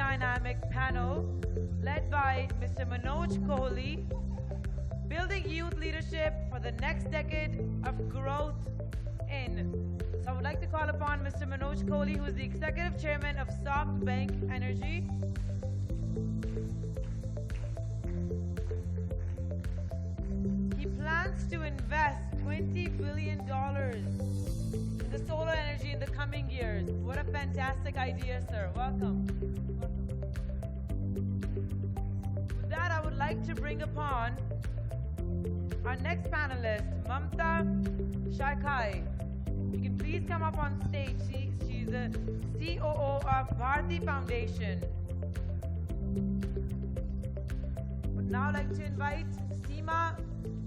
dynamic panel led by Mr. Manoj Kohli, Building Youth Leadership for the Next Decade of Growth in. So I would like to call upon Mr. Manoj Kohli, who is the Executive Chairman of SoftBank Energy. He plans to invest $20 billion in the solar energy in the coming years. What a fantastic idea, sir. Welcome. With that, I would like to bring upon our next panelist, Mamta Shaikai. You can please come up on stage. She's the COO of Bharti Foundation. Would now like to invite Seema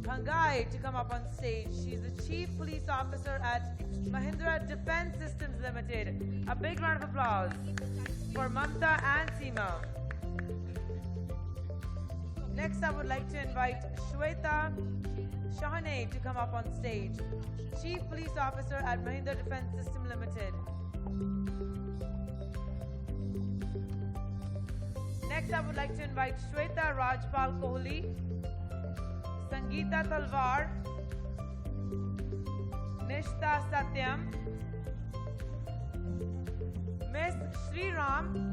Pangai to come up on stage. She's the Chief Police Officer at Mahindra Defense Systems Limited. A big round of applause for Mamta and Seema. Next, I would like to invite Shweta Shahane to come up on stage. Chief Police Officer at Mahindra Defense Systems Limited. Next, I would like to invite Shweta Rajpal Kohli, Sangeeta Talwar, Nishta Satyam, Miss Sriram,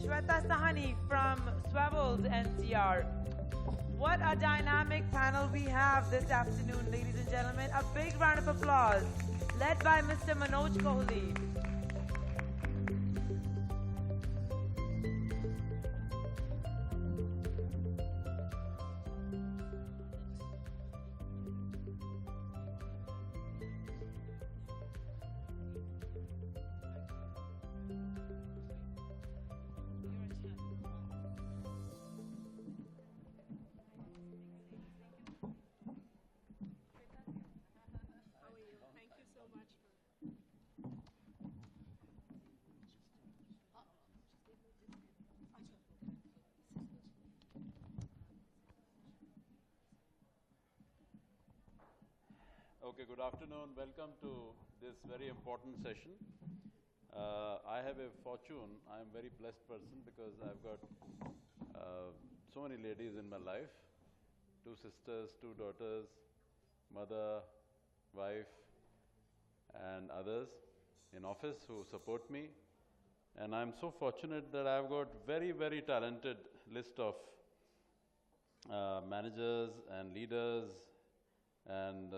Shweta Sahani from Swabbles NCR. What a dynamic panel we have this afternoon, ladies and gentlemen. A big round of applause, led by Mr. Manoj Kohli. Okay, good afternoon. Welcome to this very important session. I have a fortune. I'm a very blessed person because I've got so many ladies in my life, 2 sisters, 2 daughters, mother, wife, and others in office who support me. And I'm so fortunate that I've got very, very talented list of managers and leaders and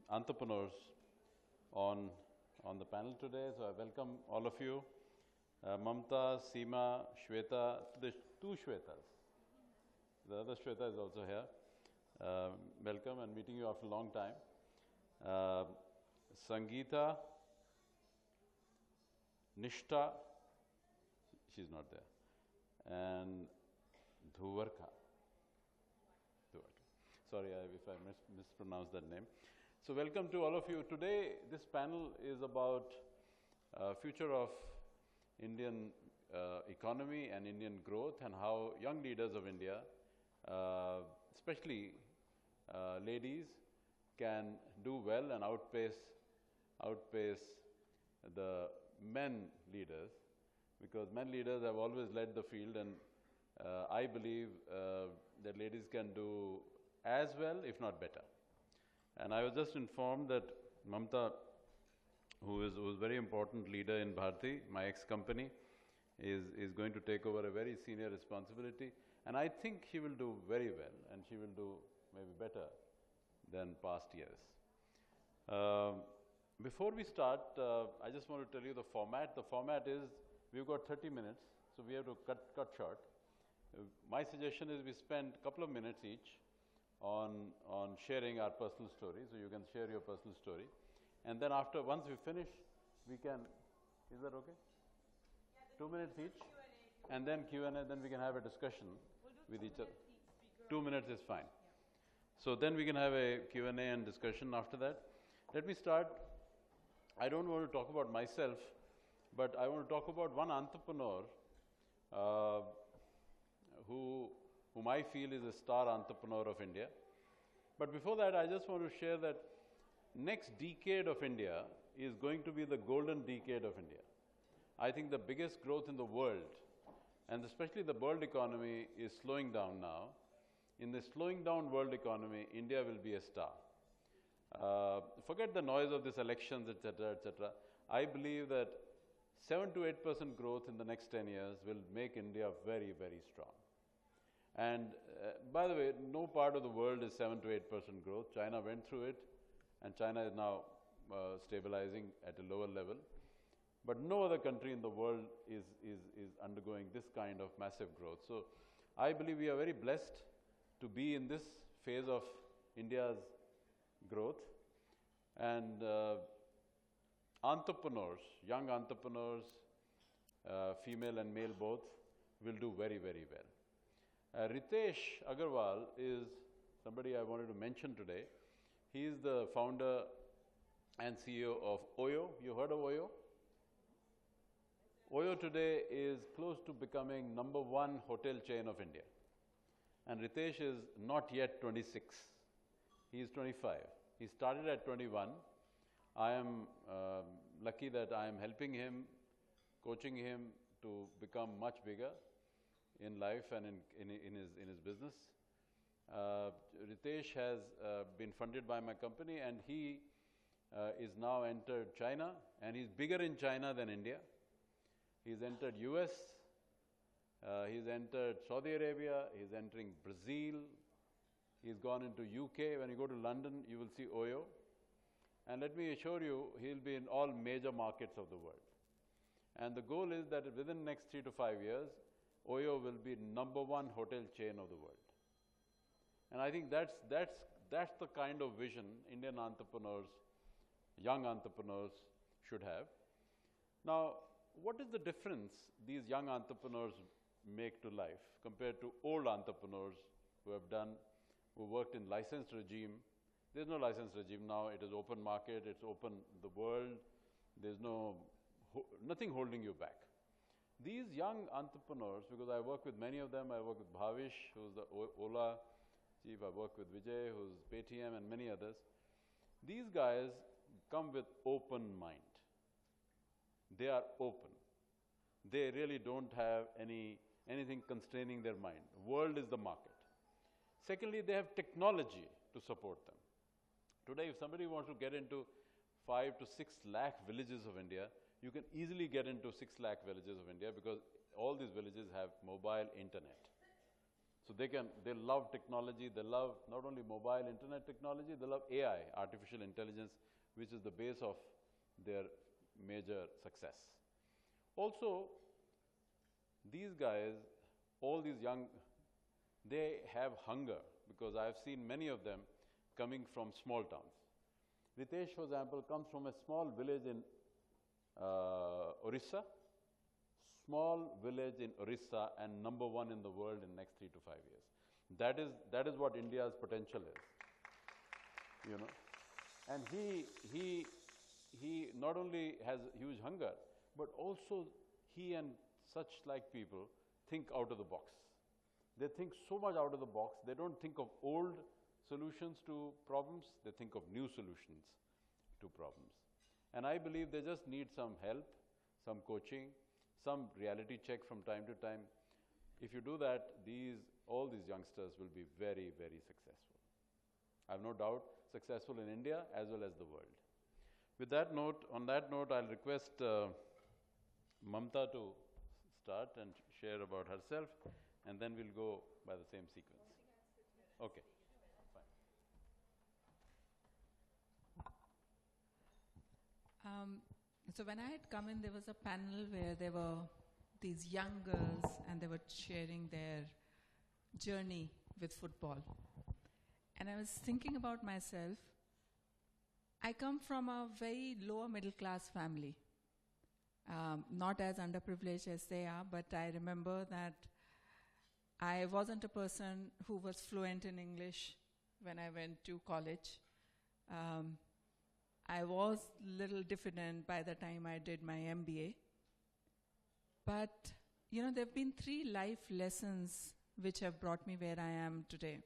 entrepreneurs on the panel today. So I welcome all of you. Mamta, Seema, Shweta, the 2 Shwetas. The other Shweta is also here. Welcome and meeting you after a long time. Sangeeta, Nishta, she's not there, and Dhuvarka. Sorry if I mispronounced that name. So welcome to all of you. Today, this panel is about future of Indian economy and Indian growth and how young leaders of India, especially ladies, can do well and outpace the men leaders, because men leaders have always led the field, and I believe that ladies can do as well, if not better. And I was just informed that Mamta, who is a very important leader in Bharti, my ex-company, is going to take over a very senior responsibility. And I think she will do very well, and she will do maybe better than past years. Before we start, I just want to tell you the format. The format is, we've got 30 minutes, so we have to cut short. My suggestion is we spend a couple of minutes each on sharing our personal story, so you can share your personal story. And then once we finish, we can, is that okay? Yeah, 2 minutes each, and then Q&A, then we can have a discussion with each other. 2 minutes is fine. So then we can have a Q&A and discussion after that. Let me start. I don't want to talk about myself, but I want to talk about one entrepreneur whom I feel is a star entrepreneur of India. But before that, I just want to share that next decade of India is going to be the golden decade of India. I think the biggest growth in the world, and especially the world economy, is slowing down now. In the slowing down world economy, India will be a star. Forget the noise of these elections, etc., etc. I believe that 7 to 8% growth in the next 10 years will make India very, very strong. And by the way, no part of the world is 7 to 8% growth. China went through it, and China is now stabilizing at a lower level. But no other country in the world is undergoing this kind of massive growth. So I believe we are very blessed to be in this phase of India's growth. And entrepreneurs, young entrepreneurs, female and male both, will do very, very well. Ritesh Agarwal is somebody I wanted to mention today. He is the founder and CEO of Oyo. You heard of Oyo? Oyo today is close to becoming #1 hotel chain of India. And Ritesh is not yet 26. He is 25. He started at 21. I am lucky that I am helping him, coaching him to become much bigger in life and in his business. Ritesh has been funded by my company, and he is now entered China, and he's bigger in China than India. He's entered US, he's entered Saudi Arabia, he's entering Brazil, he's gone into UK. When you go to London, you will see Oyo. And let me assure you, he'll be in all major markets of the world. And the goal is that within the next 3 to 5 years, Oyo will be #1 hotel chain of the world. And I think that's the kind of vision Indian entrepreneurs, young entrepreneurs should have. Now, what is the difference these young entrepreneurs make to life compared to old entrepreneurs who worked in licensed regime? There's no licensed regime now. It is open market. It's open the world. There's nothing holding you back. These young entrepreneurs, because I work with many of them, I work with Bhavish, who's the Ola chief, I work with Vijay, who's Paytm, and many others. These guys come with open mind. They are open. They really don't have anything constraining their mind. The world is the market. Secondly, they have technology to support them. Today, if somebody wants to get into 5 to 6 lakh villages of India, you can easily get into 6 lakh villages of India, because all these villages have mobile internet. So they love technology. They love not only mobile internet technology, they love AI, artificial intelligence, which is the base of their major success. Also, these guys, all these young, they have hunger, because I have seen many of them coming from small towns. Ritesh, for example, comes from a small village in Orissa, small village in Orissa, and #1 in the world in the next 3 to 5 years. That is what India's potential is, you know. And he not only has huge hunger, but also he and such like people think out of the box. They think so much out of the box. They don't think of old solutions to problems. They think of new solutions to problems. And I believe they just need some help, some coaching, some reality check from time to time. If you do that, all these youngsters will be very, very successful. I have no doubt successful in India as well as the world. With that note, on that note, I'll request Mamta to start and share about herself, and then we'll go by the same sequence. Okay. So when I had come in, there was a panel where there were these young girls, and they were sharing their journey with football. And I was thinking about myself. I come from a very lower middle class family, not as underprivileged as they are, but I remember that I wasn't a person who was fluent in English. when I went to college. I was little diffident by the time I did my MBA. But, there have been 3 life lessons which have brought me where I am today.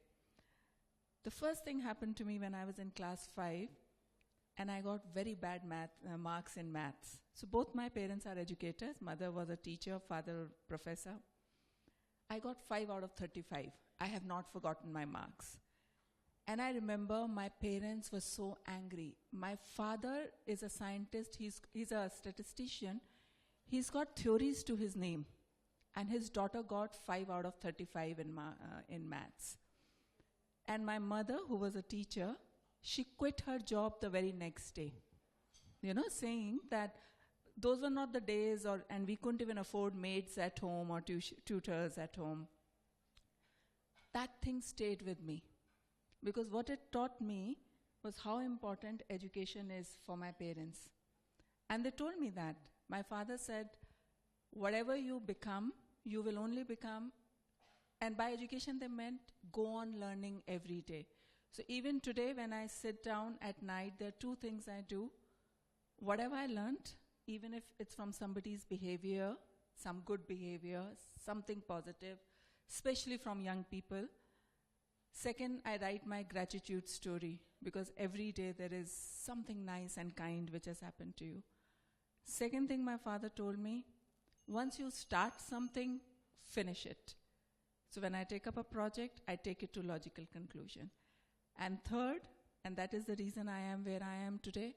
The first thing happened to me when I was in class 5, and I got very bad marks in maths. So both my parents are educators. Mother was a teacher, father professor. I got 5 out of 35. I have not forgotten my marks. And I remember my parents were so angry. My father is a scientist. He's a statistician. He's got theories to his name. And his daughter got 5 out of 35 in maths. And my mother, who was a teacher, she quit her job the very next day. Saying that those were not the days, and we couldn't even afford maids at home or tutors at home. That thing stayed with me. Because what it taught me was how important education is for my parents. And they told me that. My father said, whatever you become, you will only become, and by education they meant go on learning every day. So even today when I sit down at night, there are 2 things I do. Whatever I learned, even if it's from somebody's behavior, some good behavior, something positive, especially from young people. Second, I write my gratitude story, because every day there is something nice and kind which has happened to you. Second thing my father told me, once you start something, finish it. So when I take up a project, I take it to logical conclusion. And third, and that is the reason I am where I am today,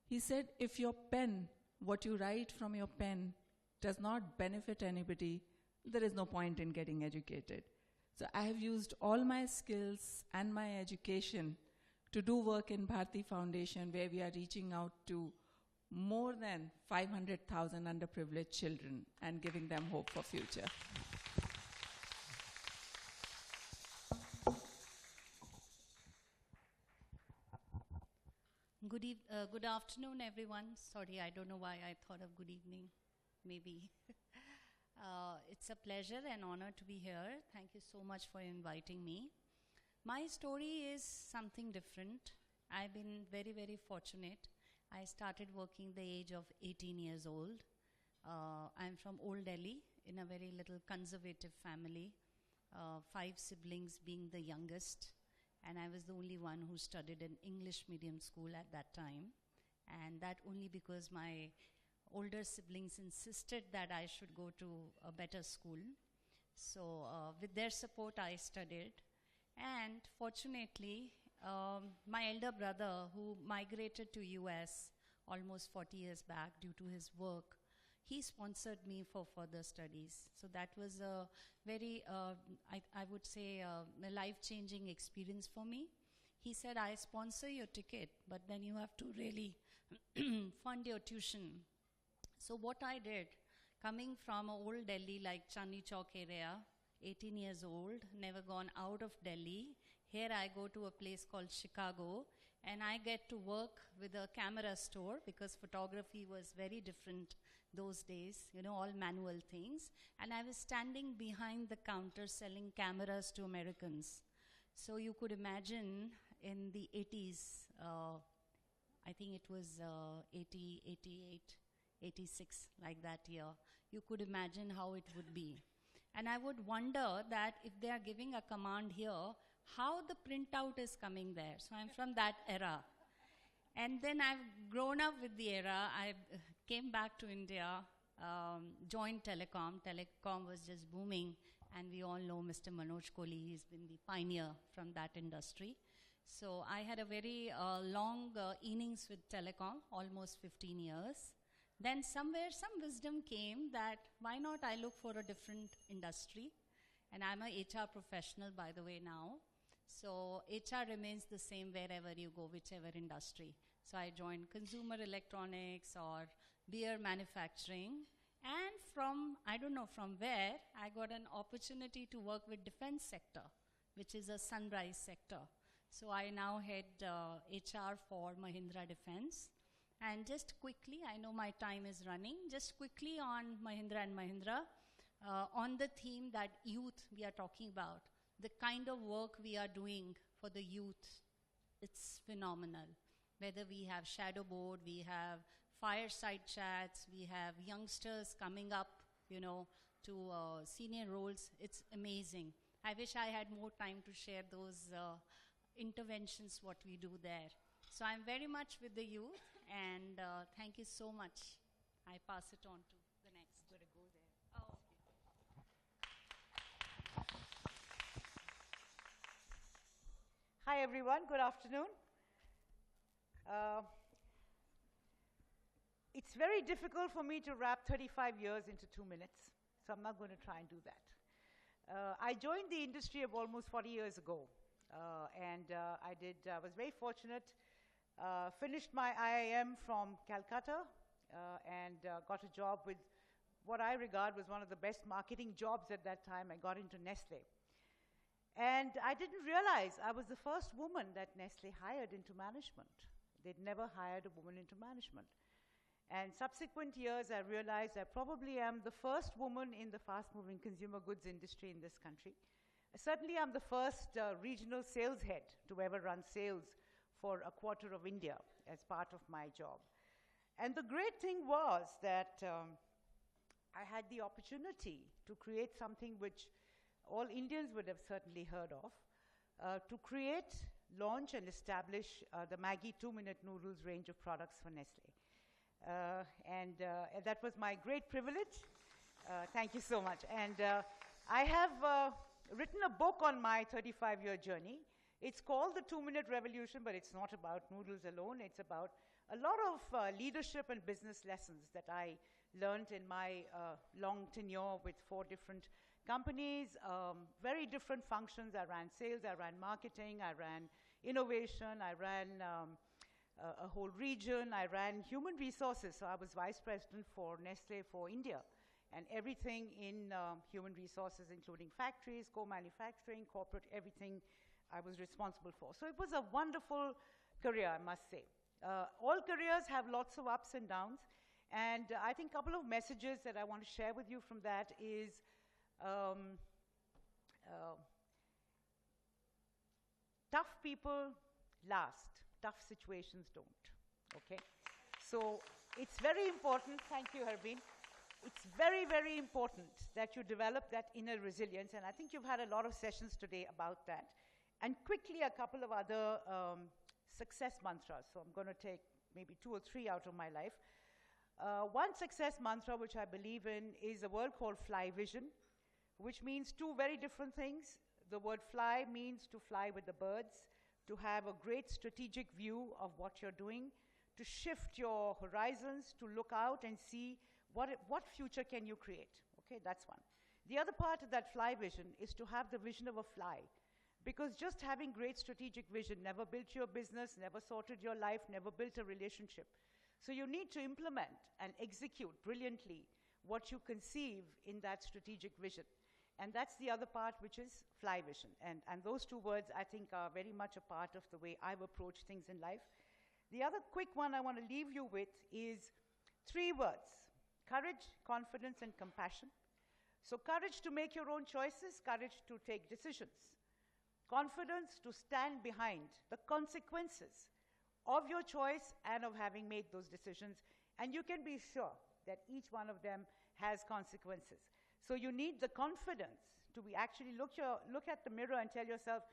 he said, if your pen, what you write from your pen, does not benefit anybody, there is no point in getting educated. So I have used all my skills and my education to do work in Bharati Foundation, where we are reaching out to more than 500,000 underprivileged children and giving them hope for future. Good afternoon, everyone. Sorry, I don't know why I thought of good evening. Maybe. It's a pleasure and honor to be here. Thank you so much for inviting me. My story is something different. I've been very, very fortunate. I started working the age of 18 years old. I'm from Old Delhi, in a very little conservative family, 5 siblings being the youngest. And I was the only one who studied in English medium school at that time. And that only because my older siblings insisted that I should go to a better school. So with their support, I studied. And fortunately, my elder brother, who migrated to US almost 40 years back due to his work, he sponsored me for further studies. So that was a very, I would say, a life-changing experience for me. He said, I sponsor your ticket, but then you have to really fund your tuition. So what I did, coming from Old Delhi, like Chandni Chowk area, 18 years old, never gone out of Delhi. Here I go to a place called Chicago, and I get to work with a camera store, because photography was very different those days, all manual things. And I was standing behind the counter selling cameras to Americans. So you could imagine in the 80s, I think it was 80, 88, 86, like that year, you could imagine how it would be. And I would wonder that if they are giving a command here, how the printout is coming there. So I'm from that era. And then I've grown up with the era. I came back to India, joined Telecom. Telecom was just booming, and we all know Mr. Manoj Kohli. He's been the pioneer from that industry. So I had a very long innings with Telecom, almost 15 years. Then somewhere some wisdom came that why not I look for a different industry. And I'm a HR professional, by the way, now. So HR remains the same wherever you go, whichever industry. So I joined consumer electronics or beer manufacturing. And from, I don't know from where, I got an opportunity to work with defense sector, which is a sunrise sector. So I now head HR for Mahindra Defense. And just quickly, I know my time is running, just quickly on Mahindra and Mahindra, on the theme that youth we are talking about, the kind of work we are doing for the youth, it's phenomenal. Whether we have shadow board, we have fireside chats, we have youngsters coming up, to senior roles, it's amazing. I wish I had more time to share those interventions, what we do there. So I'm very much with the youth, and thank you so much. I pass it on to the next. I'm going to go there. Oh, Hi, everyone. Good afternoon. It's very difficult for me to wrap 35 years into 2 minutes, so I'm not going to try and do that. I joined the industry of almost 40 years ago, and I was very fortunate, finished my IIM from Calcutta, and got a job with what I regard was one of the best marketing jobs at that time. I got into Nestle. And I didn't realize I was the first woman that Nestle hired into management. They'd never hired a woman into management. And subsequent years, I realized I probably am the first woman in the fast-moving consumer goods industry in this country. Certainly, I'm the first regional sales head to ever run sales for a quarter of India as part of my job. And the great thing was that I had the opportunity to create something which all Indians would have certainly heard of, to create, launch, and establish the Maggi 2-minute noodles range of products for Nestle. And that was my great privilege. Thank you so much. And I have written a book on my 35-year journey. It's called The 2-Minute Revolution, but it's not about noodles alone. It's about a lot of leadership and business lessons that I learned in my long tenure with 4 different companies, very different functions. I ran sales, I ran marketing, I ran innovation, I ran a whole region, I ran human resources. So I was vice president for Nestle for India, and everything in human resources, including factories, co-manufacturing, corporate, everything I was responsible for. So it was a wonderful career, I must say. All careers have lots of ups and downs, and I think a couple of messages that I want to share with you from that is tough people last, tough situations don't, okay? So it's very important, thank you, Harbeen. It's very, very important that you develop that inner resilience, and I think you've had a lot of sessions today about that. And quickly, a couple of other success mantras. So I'm going to take maybe 2 or 3 out of my life. One success mantra which I believe in is a word called fly vision, which means 2 very different things. The word fly means to fly with the birds, to have a great strategic view of what you're doing, to shift your horizons, to look out and see what future can you create. Okay, that's one. The other part of that fly vision is to have the vision of a fly, because just having great strategic vision never built your business, never sorted your life, never built a relationship. So you need to implement and execute brilliantly what you conceive in that strategic vision. And that's the other part, which is fly vision. And those 2 words, I think, are very much a part of the way I've approached things in life. The other quick one I want to leave you with is 3 words: courage, confidence, and compassion. So courage to make your own choices, courage to take decisions. Confidence to stand behind the consequences of your choice and of having made those decisions. And you can be sure that each one of them has consequences. So you need the confidence to be actually look at the mirror and tell yourself,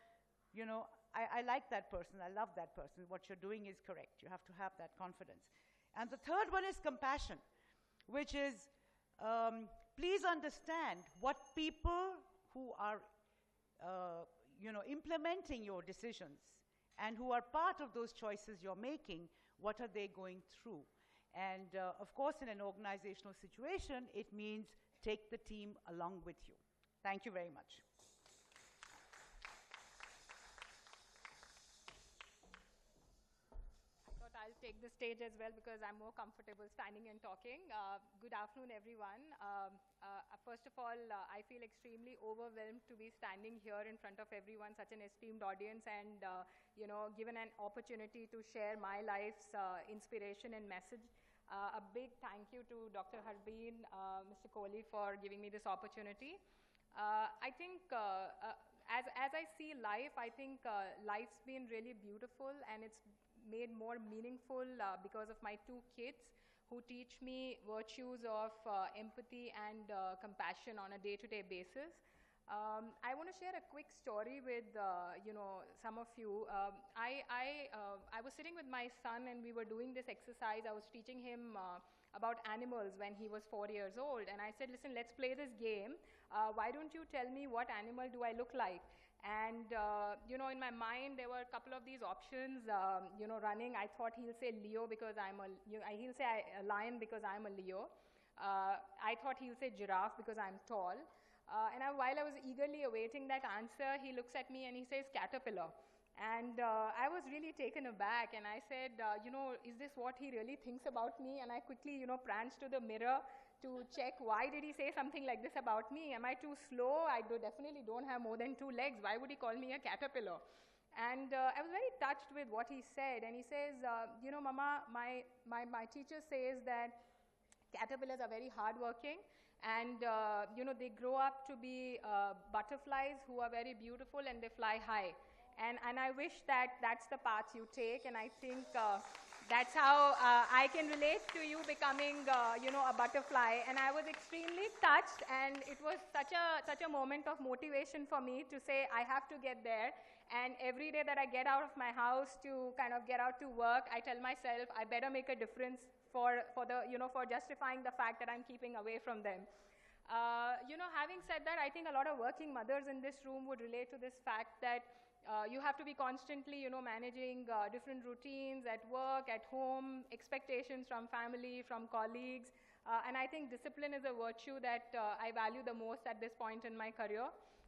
I like that person, I love that person, what you're doing is correct. You have to have that confidence. And the third one is compassion, which is please understand what people who are implementing your decisions and who are part of those choices you're making, what are they going through? And of course, in an organizational situation, it means take the team along with you. Thank you very much. I thought I'll take the stage as well because I'm more comfortable standing and talking. Good afternoon, everyone. First of all, I feel extremely overwhelmed to be standing here in front of everyone, such an esteemed audience, and given an opportunity to share my life's inspiration and message. A big thank you to Dr. Harbeen, Mr. Kohli, for giving me this opportunity. I think, as I see life, I think life's been really beautiful, and it's made more meaningful because of my two kids who teach me virtues of empathy and compassion on a day-to-day basis. I want to share a quick story with some of you. I was sitting with my son and we were doing this exercise. I was teaching him about animals when he was 4 years old, and I said, listen, let's play this game. Why don't you tell me what animal do I look like? And in my mind there were a couple of these options running. I thought he'll say Leo because he'll say a lion because I'm a Leo. I thought he'll say giraffe because I'm tall. While I was eagerly awaiting that answer, he looks at me and he says caterpillar. And I was really taken aback, and I said, is this what he really thinks about me? And I quickly, pranced to the mirror to check why did he say something like this about me? Am I too slow? I definitely don't have more than 2 legs. Why would he call me a caterpillar? And I was very touched with what he said. And he says, Mama, my teacher says that caterpillars are very hardworking, and they grow up to be butterflies who are very beautiful and they fly high. And I wish that that's the path you take, and I think that's how I can relate to you becoming, a butterfly. And I was extremely touched, and it was such a moment of motivation for me to say I have to get there. And every day that I get out of my house to kind of get out to work, I tell myself I better make a difference for justifying the fact that I'm keeping away from them. Having said that, I think a lot of working mothers in this room would relate to this fact that you have to be constantly, managing different routines at work, at home, expectations from family, from colleagues. And I think discipline is a virtue that I value the most at this point in my career.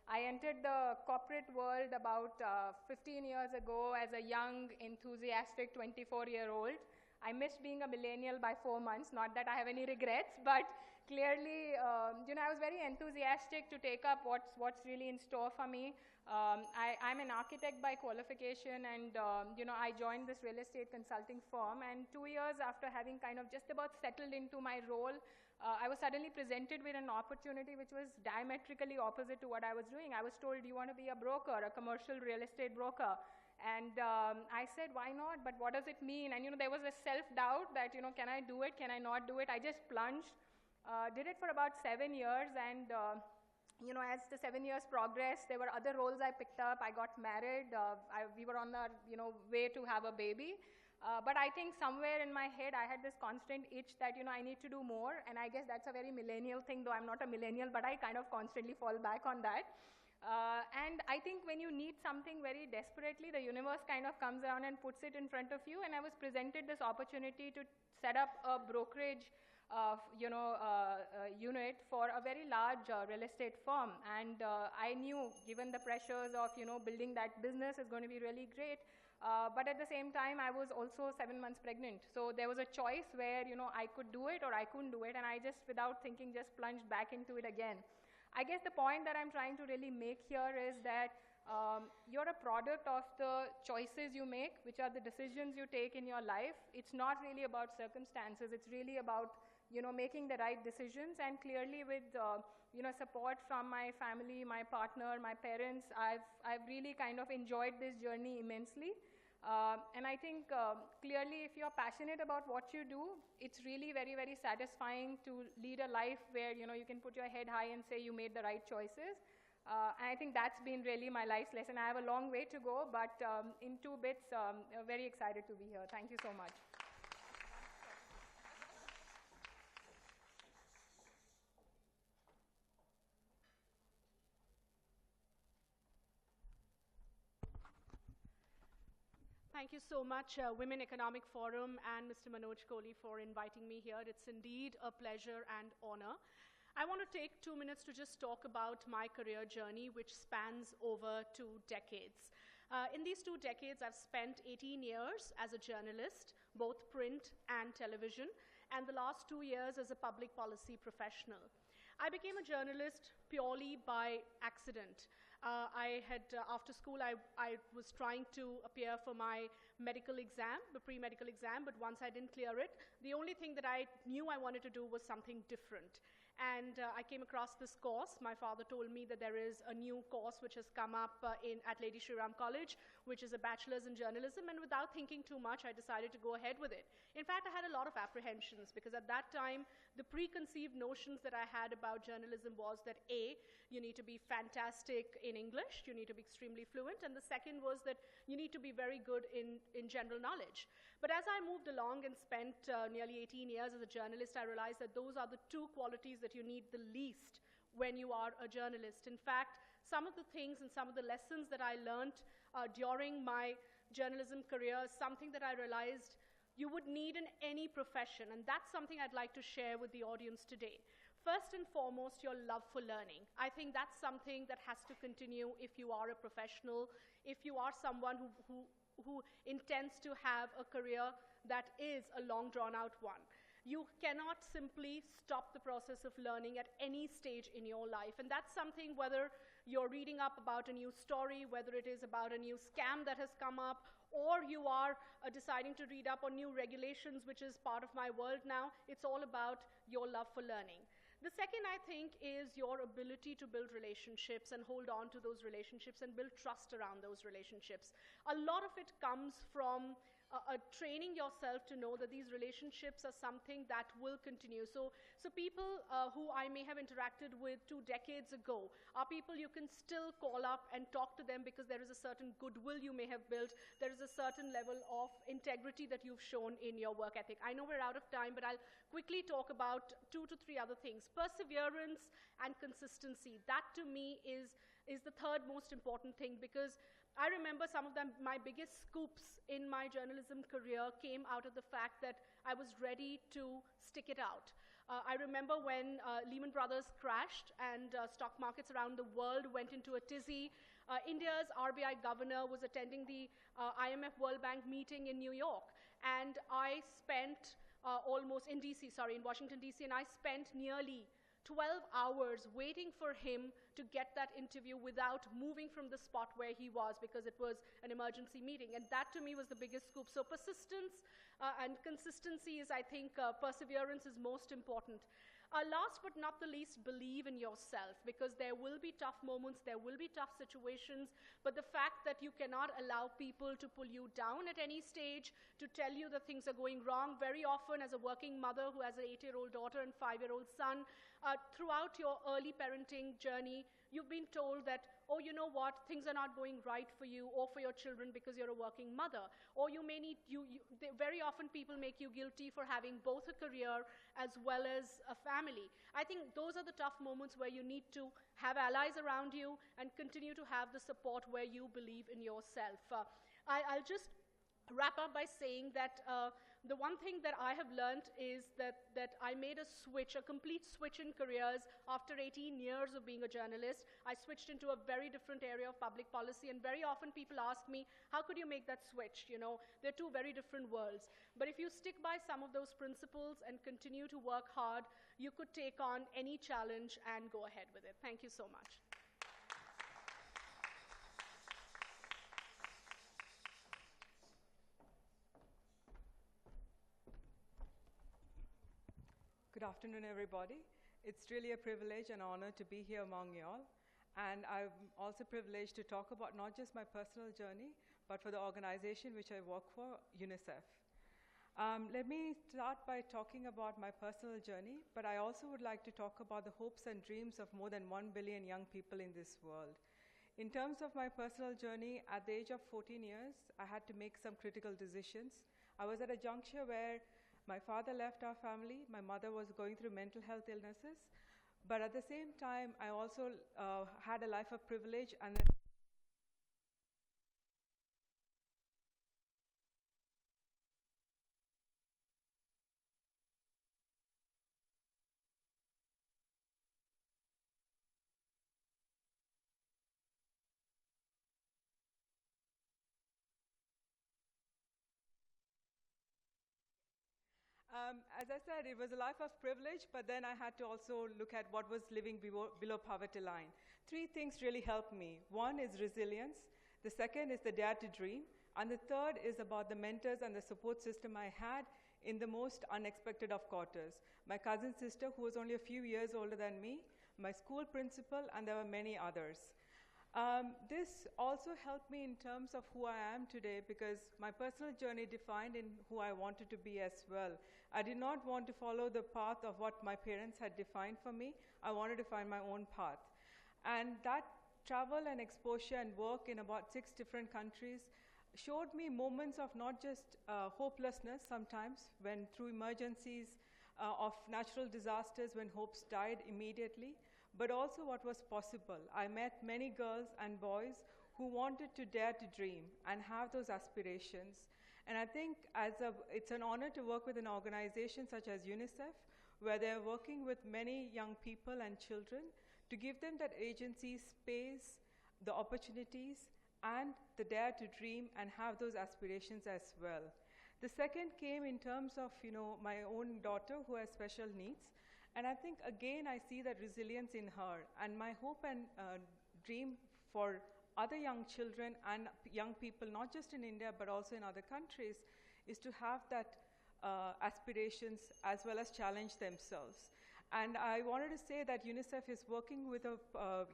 I entered the corporate world about 15 years ago as a young, enthusiastic 24-year-old. I missed being a millennial by 4 months, not that I have any regrets, but clearly, I was very enthusiastic to take up what's really in store for me. I'm an architect by qualification, and I joined this real estate consulting firm, and 2 years after having kind of just about settled into my role, I was suddenly presented with an opportunity which was diametrically opposite to what I was doing. I was told, do you want to be a broker, a commercial real estate broker? And I said, why not? But what does it mean? And there was a self-doubt that, can I do it? Can I not do it? I just plunged, did it for about 7 years, and as the 7 years progressed, there were other roles I picked up. I got married. We were on the way to have a baby. But I think somewhere in my head, I had this constant itch that, I need to do more. And I guess that's a very millennial thing, though I'm not a millennial, but I kind of constantly fall back on that. And I think when you need something very desperately, the universe kind of comes around and puts it in front of you. And I was presented this opportunity to set up a brokerage unit for a very large real estate firm. And I knew, given the pressures of, building that business is going to be really great. But at the same time, I was also 7 months pregnant. So there was a choice where, I could do it or I couldn't do it. And I just, without thinking, just plunged back into it again. I guess the point that I'm trying to really make here is that you're a product of the choices you make, which are the decisions you take in your life. It's not really about circumstances. It's really about, making the right decisions. And clearly with, support from my family, my partner, my parents, I've really kind of enjoyed this journey immensely. And I think clearly if you're passionate about what you do, it's really very, very satisfying to lead a life where, you can put your head high and say you made the right choices. And I think that's been really my life's lesson. I have a long way to go, but in 2 bits, very excited to be here. Thank you so much. Thank you so much, Women Economic Forum and Mr. Manoj Kohli, for inviting me here. It's indeed a pleasure and honor. I want to take 2 minutes to just talk about my career journey, which spans over 2 decades. In these 2 decades, I've spent 18 years as a journalist, both print and television, and the last 2 years as a public policy professional. I became a journalist purely by accident. After school, I was trying to appear for my medical exam, the pre-medical exam, but once I didn't clear it, the only thing that I knew I wanted to do was something different. And I came across this course. My father told me that there is a new course which has come up at Lady Shri Ram College, which is a bachelor's in journalism, and without thinking too much, I decided to go ahead with it. In fact, I had a lot of apprehensions, because at that time, the preconceived notions that I had about journalism was that A, you need to be fantastic in English, you need to be extremely fluent, and the second was that you need to be very good in general knowledge. But as I moved along and spent nearly 18 years as a journalist, I realized that those are the two qualities that you need the least when you are a journalist. In fact, some of the things and some of the lessons that I learned during my journalism career is something that I realized you would need in any profession, and that's something I'd like to share with the audience today. First and foremost, your love for learning. I think that's something that has to continue if you are a professional, if you are someone who intends to have a career that is a long drawn-out one. You cannot simply stop the process of learning at any stage in your life. And that's something, whether you're reading up about a new story, whether it is about a new scam that has come up, or you are deciding to read up on new regulations, which is part of my world now, it's all about your love for learning. The second, I think, is your ability to build relationships and hold on to those relationships and build trust around those relationships. A lot of it comes from training yourself to know that these relationships are something that will continue. So people who I may have interacted with 2 decades ago are people you can still call up and talk to them, because there is a certain goodwill you may have built. There is a certain level of integrity that you've shown in your work ethic. I know we're out of time, but I'll quickly talk about 2 to 3 other things. Perseverance and consistency. That to me is the third most important thing, because I remember some of my biggest scoops in my journalism career came out of the fact that I was ready to stick it out. I remember when Lehman Brothers crashed and stock markets around the world went into a tizzy. India's RBI governor was attending the IMF World Bank meeting in New York, and I spent in Washington, D.C., and I spent nearly 12 hours waiting for him to get that interview without moving from the spot where he was, because it was an emergency meeting. And that to me was the biggest scoop. So persistence and consistency is, I think, perseverance is most important. Last but not the least, believe in yourself, because there will be tough moments, there will be tough situations, but the fact that you cannot allow people to pull you down at any stage, to tell you that things are going wrong. Very often, as a working mother who has an 8-year-old daughter and 5-year-old son, throughout your early parenting journey, you've been told that, oh, you know what, things are not going right for you or for your children because you're a working mother. Or you may need, very often people make you guilty for having both a career as well as a family. I think those are the tough moments where you need to have allies around you and continue to have the support where you believe in yourself. I'll just wrap up by saying that the one thing that I have learned is that I made a complete switch in careers after 18 years of being a journalist. I switched into a very different area of public policy, and very often people ask me, how could you make that switch? You know, they're 2 very different worlds. But if you stick by some of those principles and continue to work hard, you could take on any challenge and go ahead with it. Thank you so much. Good afternoon, everybody. It's really a privilege and honor to be here among you all. And I'm also privileged to talk about not just my personal journey, but for the organization which I work for, UNICEF. Let me start by talking about my personal journey, but I also would like to talk about the hopes and dreams of more than 1 billion young people in this world. In terms of my personal journey, at the age of 14 years, I had to make some critical decisions. I was at a juncture where my father left our family. My mother was going through mental health illnesses. But at the same time, I also had a life of privilege and as I said, it was a life of privilege, but then I had to also look at what was living below poverty line. 3 things really helped me. 1 is resilience. The second is the dare to dream. And the third is about the mentors and the support system I had in the most unexpected of quarters. My cousin sister, who was only a few years older than me, my school principal, and there were many others. This also helped me in terms of who I am today, because my personal journey defined in who I wanted to be as well. I did not want to follow the path of what my parents had defined for me. I wanted to find my own path. And that travel and exposure and work in about 6 different countries showed me moments of not just hopelessness sometimes, when through emergencies of natural disasters, when hopes died immediately, but also what was possible. I met many girls and boys who wanted to dare to dream and have those aspirations. And I think it's an honor to work with an organization such as UNICEF, where they're working with many young people and children to give them that agency, space, the opportunities, and the dare to dream and have those aspirations as well. The second came in terms of my own daughter who has special needs. And I think, again, I see that resilience in her. And my hope and dream for other young children and young people, not just in India, but also in other countries, is to have that aspirations as well as challenge themselves. And I wanted to say that UNICEF is working with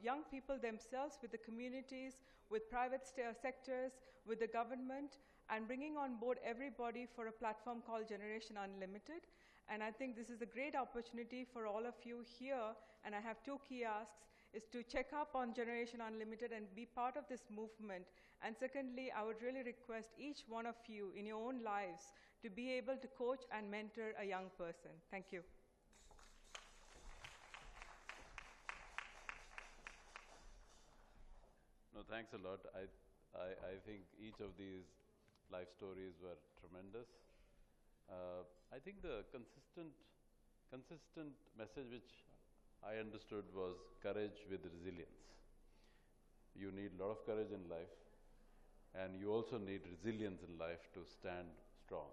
young people themselves, with the communities, with private sectors, with the government, and bringing on board everybody for a platform called Generation Unlimited. And I think this is a great opportunity for all of you here, and I have 2 key asks, is to check up on Generation Unlimited and be part of this movement. And secondly, I would really request each one of you in your own lives to be able to coach and mentor a young person. Thank you. No, thanks a lot. I think each of these life stories were tremendous. I think the consistent message which I understood was courage with resilience. You need a lot of courage in life, and you also need resilience in life to stand strong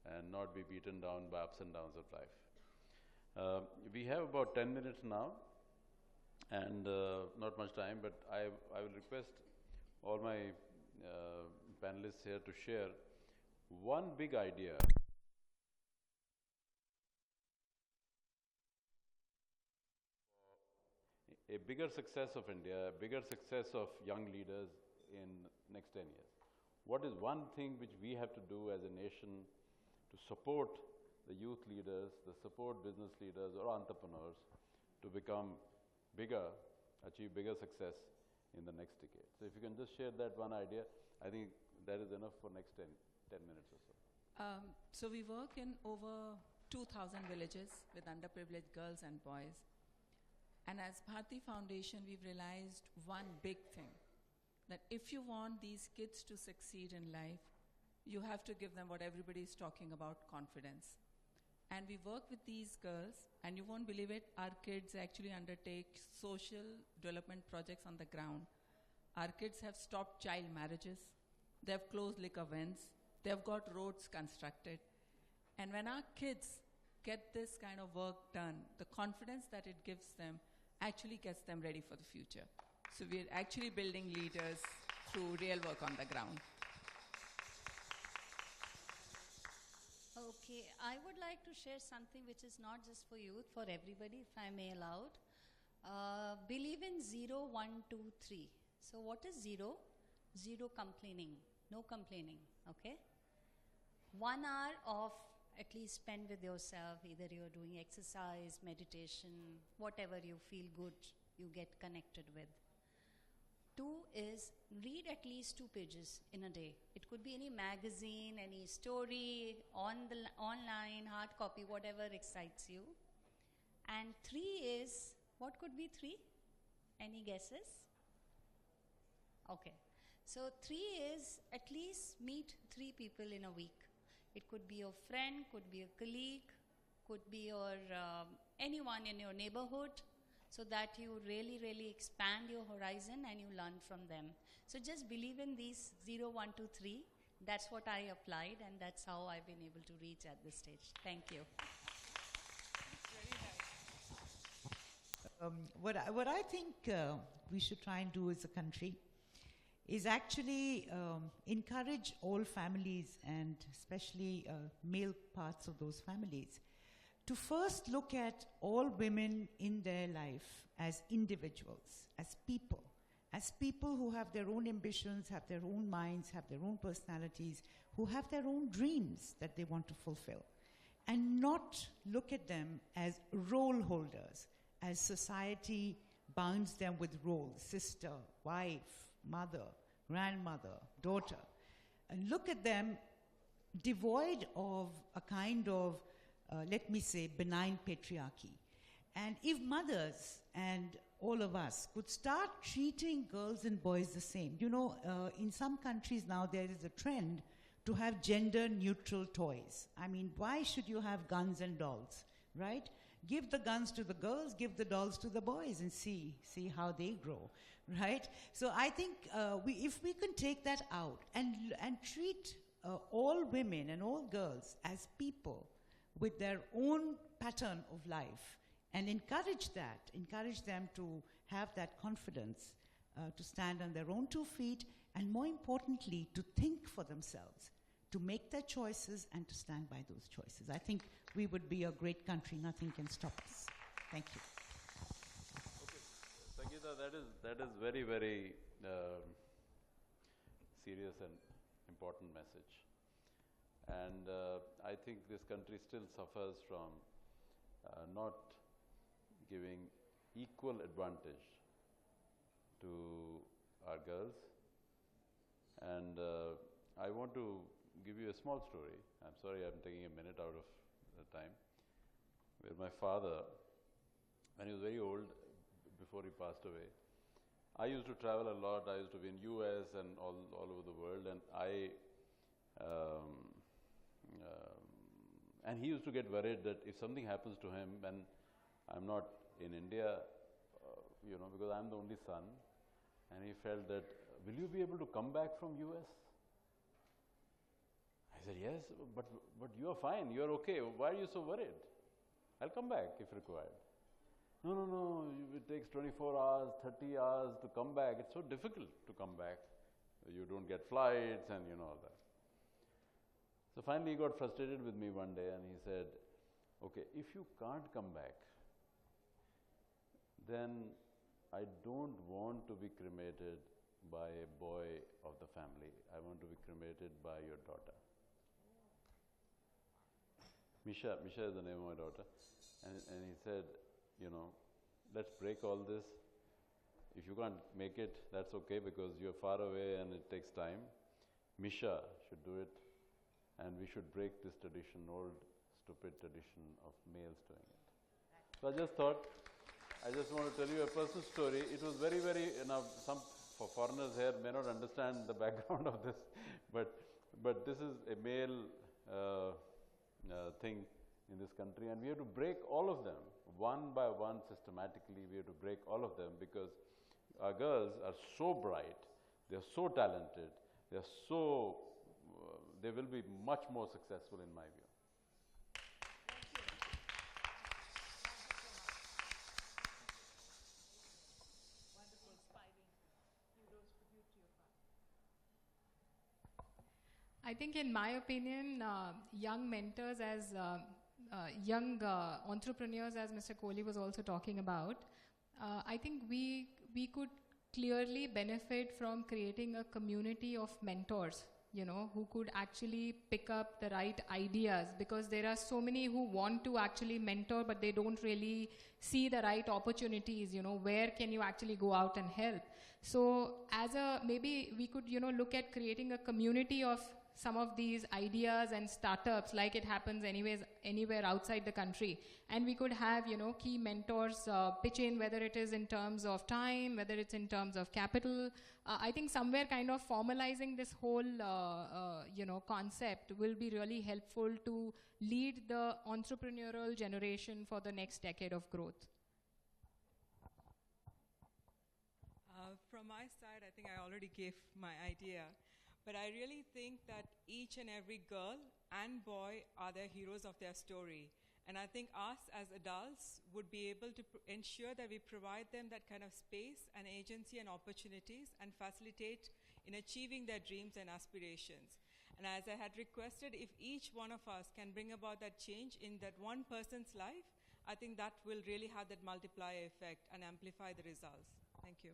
and not be beaten down by ups and downs of life. We have about 10 minutes now, and not much time, but I will request all my panelists here to share one big idea. A bigger success of India, a bigger success of young leaders in next 10 years. What is one thing which we have to do as a nation to support the youth leaders, to support business leaders or entrepreneurs to become bigger, achieve bigger success in the next decade? So if you can just share that one idea, I think that is enough for next 10 minutes or so. So we work in over 2,000 villages with underprivileged girls and boys. And as Bharti Foundation, we've realized one big thing, that if you want these kids to succeed in life, you have to give them what everybody is talking about, confidence. And we work with these girls, and you won't believe it, our kids actually undertake social development projects on the ground. Our kids have stopped child marriages, they have closed liquor vents, they have got roads constructed. And when our kids get this kind of work done, the confidence that it gives them actually gets them ready for the future. So we're actually building leaders through real work on the ground. Okay, I would like to share something which is not just for youth, for everybody, if I may allow. Believe in 0, 1, 2, 3. So what is 0? 0 complaining, no complaining, okay? 1 hour of at least spend with yourself, either you're doing exercise, meditation, whatever you feel good, you get connected with. 2 is read at least 2 pages in a day. It could be any magazine, any story, online, hard copy, whatever excites you. And 3 is, what could be 3? Any guesses? Okay. So 3 is at least meet 3 people in a week. It could be your friend, could be a colleague, could be your anyone in your neighborhood, so that you really, really expand your horizon and you learn from them. So just believe in these 0, 1, 2, 3. That's what I applied, and that's how I've been able to reach at this stage. Thank you. What I think we should try and do as a country is actually encourage all families, and especially male parts of those families, to first look at all women in their life as individuals, as people who have their own ambitions, have their own minds, have their own personalities, who have their own dreams that they want to fulfill, and not look at them as role holders, as society bounds them with roles: sister, wife, mother, grandmother, daughter. And look at them devoid of a kind of, let me say, benign patriarchy. And if mothers and all of us could start treating girls and boys the same. You know, in some countries now there is a trend to have gender-neutral toys. I mean, why should you have guns and dolls, right? Give the guns to the girls, give the dolls to the boys, and see how they grow, right? So I think if we can take that out and treat all women and all girls as people with their own pattern of life, and encourage them to have that confidence, to stand on their own 2 feet, and more importantly, to think for themselves, to make their choices and to stand by those choices. I think we would be a great country. Nothing can stop us. Thank you. Okay, Sangeeta, that is very, very serious and important message. And I think this country still suffers from not giving equal advantage to our girls. And I want to give you a small story. I'm sorry I'm taking a minute out of the time. Where my father, when he was very old, before he passed away, I used to travel a lot. I used to be in US and all over the world, and and he used to get worried that if something happens to him and I'm not in India, because I'm the only son, and he felt that, will you be able to come back from US? I said, yes, but you are fine, you are okay. Why are you so worried? I'll come back if required. No, it takes 24 hours, 30 hours to come back. It's so difficult to come back. You don't get flights and all that. So finally he got frustrated with me one day and he said, okay, if you can't come back, then I don't want to be cremated by a boy of the family. I want to be cremated by your daughter. Misha is the name of my daughter. And he said, let's break all this. If you can't make it, that's okay, because you're far away and it takes time. Misha should do it, and we should break this tradition, old, stupid tradition of males doing it. So I just want to tell you a personal story. It was very, very, some foreigners here may not understand the background of this, but this is a male thing in this country, and we have to break all of them, one by one, systematically. We have to break all of them, because our girls are so bright, they are so talented, they will be much more successful in my view. I think, in my opinion, young mentors as young entrepreneurs, as Mr. Kohli was also talking about, I think we could clearly benefit from creating a community of mentors, who could actually pick up the right ideas, because there are so many who want to actually mentor, but they don't really see the right opportunities, where can you actually go out and help. So maybe we could, look at creating a community of some of these ideas and startups, like it happens anywhere outside the country. And we could have, key mentors pitch in, whether it is in terms of time, whether it's in terms of capital. I think somewhere kind of formalizing this whole, concept will be really helpful to lead the entrepreneurial generation for the next decade of growth. From my side, I think I already gave my idea. But I really think that each and every girl and boy are the heroes of their story. And I think us as adults would be able to ensure that we provide them that kind of space and agency and opportunities, and facilitate in achieving their dreams and aspirations. And as I had requested, if each one of us can bring about that change in that one person's life, I think that will really have that multiplier effect and amplify the results. Thank you.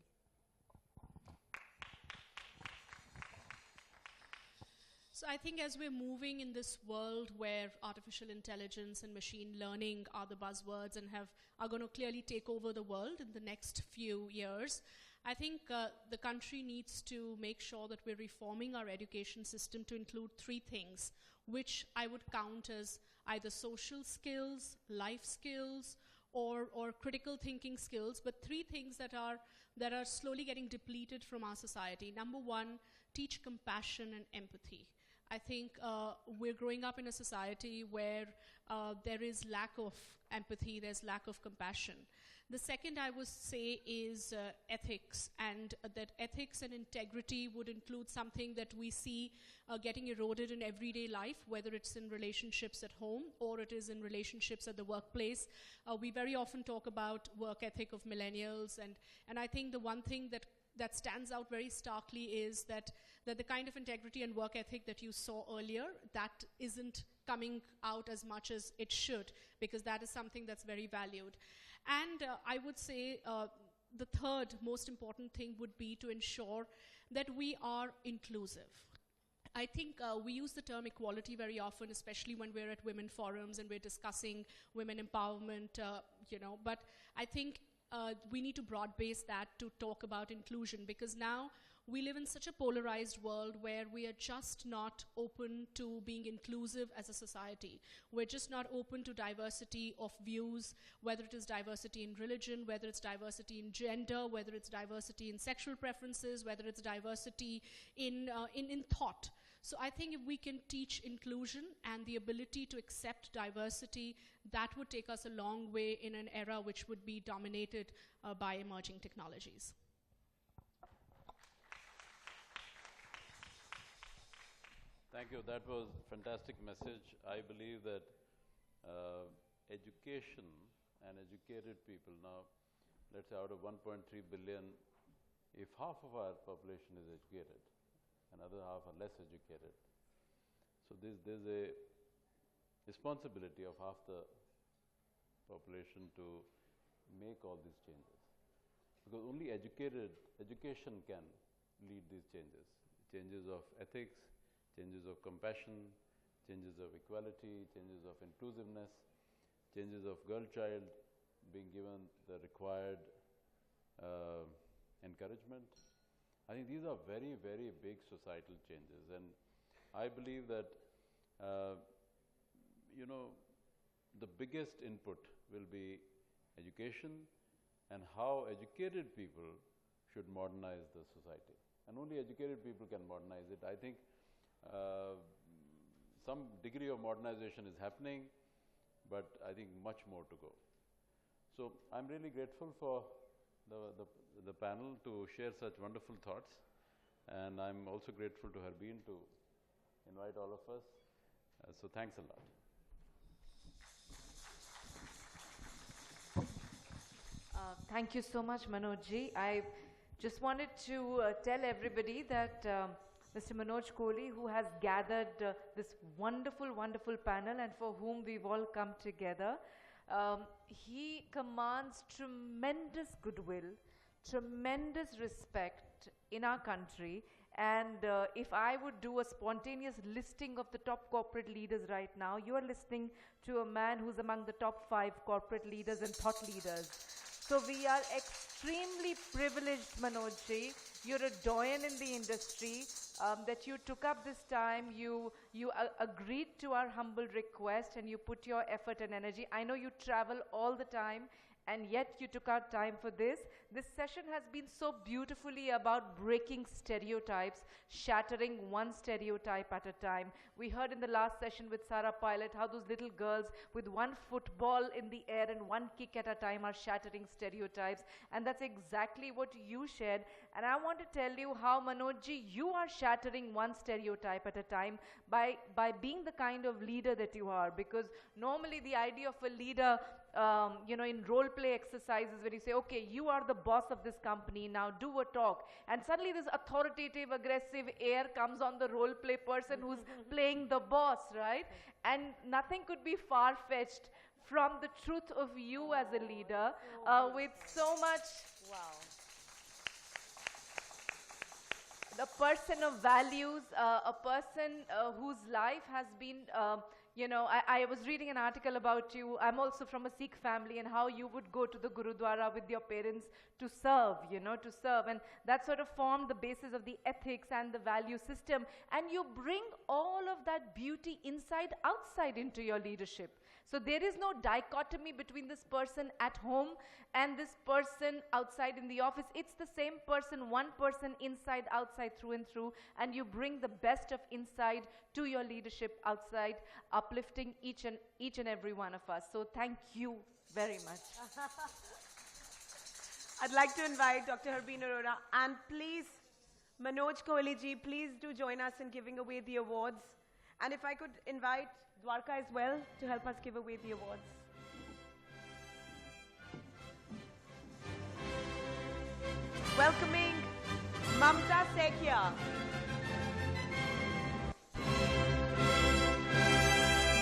So I think as we're moving in this world where artificial intelligence and machine learning are the buzzwords and are going to clearly take over the world in the next few years, I think the country needs to make sure that we're reforming our education system to include three things, which I would count as either social skills, life skills, or critical thinking skills, but three things that are slowly getting depleted from our society. Number one, teach compassion and empathy. I think we're growing up in a society where there is lack of empathy, there's lack of compassion. The second I would say is ethics, and that ethics and integrity would include something that we see getting eroded in everyday life, whether it's in relationships at home or it is in relationships at the workplace. We very often talk about work ethic of millennials, and I think the one thing that stands out very starkly is that the kind of integrity and work ethic that you saw earlier, that isn't coming out as much as it should, because that is something that's very valued. And I would say the third most important thing would be to ensure that we are inclusive. I think we use the term equality very often, especially when we're at women forums and we're discussing women empowerment, but I think we need to broad base that to talk about inclusion, because now we live in such a polarized world where we are just not open to being inclusive as a society. We're just not open to diversity of views, whether it is diversity in religion, whether it's diversity in gender, whether it's diversity in sexual preferences, whether it's diversity in thought. So I think if we can teach inclusion and the ability to accept diversity, that would take us a long way in an era which would be dominated by emerging technologies. Thank you. That was a fantastic message. I believe that education and educated people, now let's say out of 1.3 billion, if half of our population is educated, another half are less educated, so there's a responsibility of half the population to make all these changes. Because only education can lead these changes. Changes of ethics, changes of compassion, changes of equality, changes of inclusiveness, changes of girl-child being given the required encouragement. I think these are very, very big societal changes, and I believe that the biggest input will be education and how educated people should modernize the society. And only educated people can modernize it. I think some degree of modernization is happening, but I think much more to go. So I'm really grateful for the panel to share such wonderful thoughts, and I'm also grateful to Harbeen to invite all of us. So thanks a lot. Thank you so much, Manojji. I just wanted to tell everybody that Mr. Manoj Kohli, who has gathered this wonderful, wonderful panel and for whom we've all come together, he commands tremendous goodwill, tremendous respect in our country. And if I would do a spontaneous listing of the top corporate leaders right now, you are listening to a man who's among the top 5 corporate leaders and thought leaders. So we are extremely privileged, Manojji. You're a doyen in the industry, that you took up this time, you agreed to our humble request, and you put your effort and energy. I know you travel all the time, and yet you took out time for this. This session has been so beautifully about breaking stereotypes, shattering one stereotype at a time. We heard in the last session with Sarah Pilot how those little girls with one football in the air and one kick at a time are shattering stereotypes. And that's exactly what you shared. And I want to tell you how, Manojji, you are shattering one stereotype at a time by being the kind of leader that you are. Because normally the idea of a leader in role play exercises where you say, okay, you are the boss of this company, now do a talk. And suddenly this authoritative, aggressive air comes on the role play person who's playing the boss, right? And nothing could be far-fetched from the truth of you as a leader with so much... Wow. A person of values, a person whose life has been, I was reading an article about you. I'm also from a Sikh family, and how you would go to the Gurudwara with your parents to serve, to serve. And that sort of formed the basis of the ethics and the value system. And you bring all of that beauty inside, outside into your leadership. So there is no dichotomy between this person at home and this person outside in the office. It's the same person, one person inside, outside, through and through, and you bring the best of inside to your leadership outside, uplifting each and every one of us. So thank you very much. I'd like to invite Dr. Harbeen Arora, and please, Manoj Kohli ji, please do join us in giving away the awards. And if I could invite Dwarka as well to help us give away the awards. Welcoming Mamta Sekhia.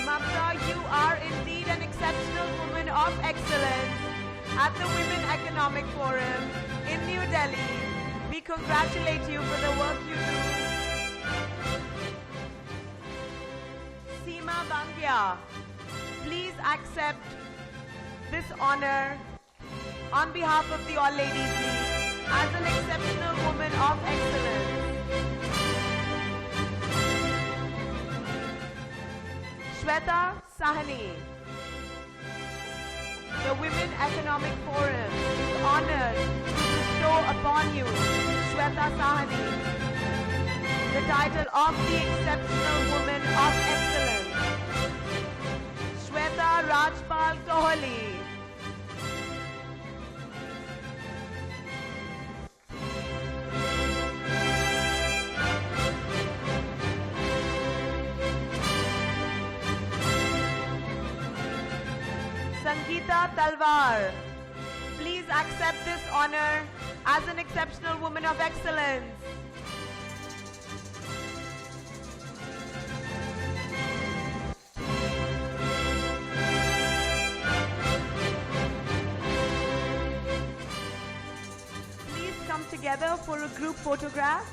Mamta, you are indeed an exceptional woman of excellence at the Women Economic Forum in New Delhi. We congratulate you for the work you do. Seema Bangia, please accept this honor on behalf of the All Ladies League as an exceptional woman of excellence. Shweta Sahani, the Women Economic Forum is honored to bestow upon you, Shweta Sahani, the title of the Exceptional Woman of Excellence. Shweta Rajpal Kohli. Sangeeta Talwar, please accept this honor as an exceptional woman of excellence. Please come together for a group photograph.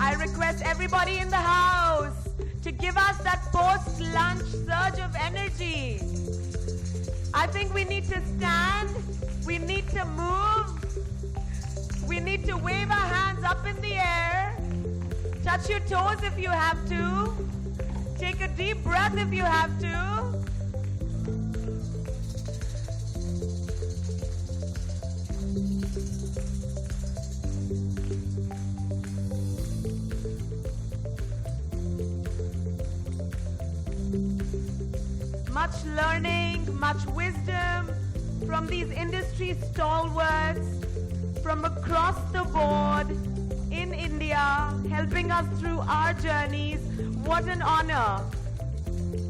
I request everybody in the house to give us that post-lunch surge of energy. I think we need to stand, we need to move, we need to wave our hands up in the air, touch your toes if you have to, take a deep breath if you have to. Much learning, much wisdom from these industry stalwarts from across the board in India, helping us through our journeys. What an honor.